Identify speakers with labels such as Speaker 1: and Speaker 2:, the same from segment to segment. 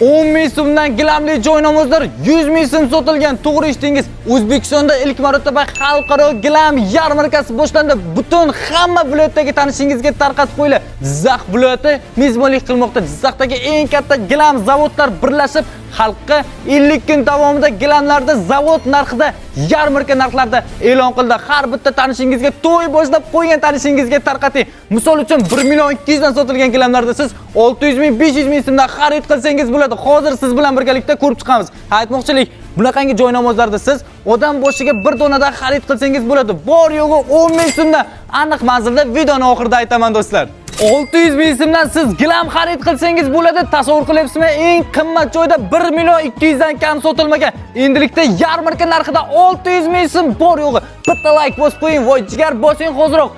Speaker 1: 10 ming so'mdan gilamli joynamozlar 100 ming so'm sotilgan. To'g'ri eshitdingiz. O'zbekistonda ilk marotaba xalqaro gilam yarmarkasi boshlandi. Butun hamma viloyatdagi tanishingizga tarqatib qo'yildi. Jizzax viloyati mezbonlik qilmoqda. Jizzaxdagi eng katta gilam zavodlar birlashib, xalqqa 50 kun davomida gilamlarda zavod narxida, yarmarka narxlarda e'lon qildi. Har bitta tanishingizga to'y boshlab qo'ygan tanishingizga tarqating. Misol uchun 1 million 200 dan sotilgan gilamlarda siz 600 ming, 500 ming so'mdan xarid qilsangiz bo'ladi. Hozir siz bilan birgalikda ko'rib chiqamiz. Aytmoqchilik, bunaqangi joynamozlarda siz odam boshiga bir donadan xarid qilsangiz bo'ladi. Bor yo'g'i 10 ming so'mdan. Aniq manzilda videoni oxirida aytaman do'stlar. 600 ming so'mdan siz gilam xarid qilsangiz bo'ladi. Tasavvur qilyapsizmi? Eng qimmat joyda 1 million 200 dan kam sotilmagan. Endilikda yarmarka narxida 600 ming so'm bor yo'g'i. Bitta like bosib qo'ying, voy jigar bosing hoziroq.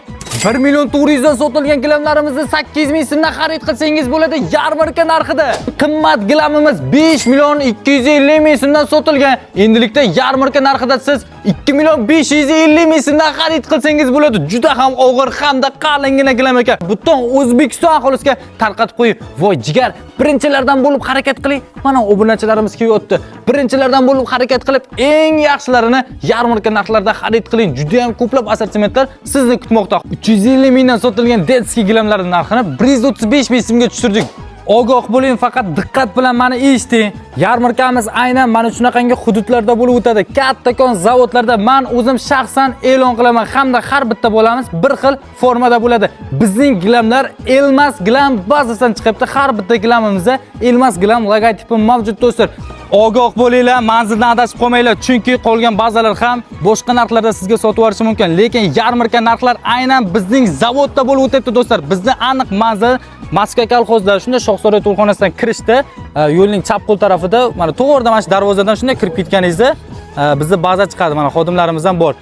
Speaker 1: 1 million 400 dan sotilgan gilamlarimizni 8 ming so'mdan xarid qilsangiz bo'ladi yarmarka narxida. Qimmat gilamimiz 5 million 250 ming so'mdan sotilgan. Endilikda yarmarka narxida siz 2 million 550 ming so'mdan xarid qilsangiz bo'ladi. Juda ham og'ir hamda qalingina gilam ekan. Butun O'zbekiston aholisiga tarqatib qo'ying. Voy jigar, birinchilardan bo'lib harakat qiling. Mana obunachilarimiz kelyapti. Birinchilardan bo'lib harakat qilib, eng yaxshilarini yarmarka narxlarda xarid qiling. Juda ham ko'plab assortimentlar sizni kutmoqda. 350 mingdan sotilgan detskiy gilamlarning narxini 135 ming so'mga tushirdik. Ogoh bo'ling, faqat diqqat bilan meni eshiting. Yarmarkamiz aynan mana shunaqangi hududlarda bo'lib o'tadi. Kattakon zavodlarda men o'zim shaxsan e'lon qilaman hamda har bitta bo'lamiz bir xil formada bo'ladi. Bizning gilamlar Elmas gilam bazasidan chiqibdi. Har bitta gilamimizda Elmas gilam logotipi mavjud do'stlar. Ogoh bo'linglar, manzildan adashib qolmanglar, chunki qolgan bazalar ham boshqa narxlarda sizga sotib yuborishi mumkin. Lekin yarmarka narxlar aynan bizning zavodda bo'lib o'tayapti do'stlar. Bizning aniq manzil Moskva kolxozida, shunda Shohsaroy to'yxonasidan kirishda, yo'lning chap qo'l tarafida, mana to'g'ridan mana shu darvozadan shunday kirib ketganingizda bizning baza chiqadi, mana xodimlarimiz ham bor.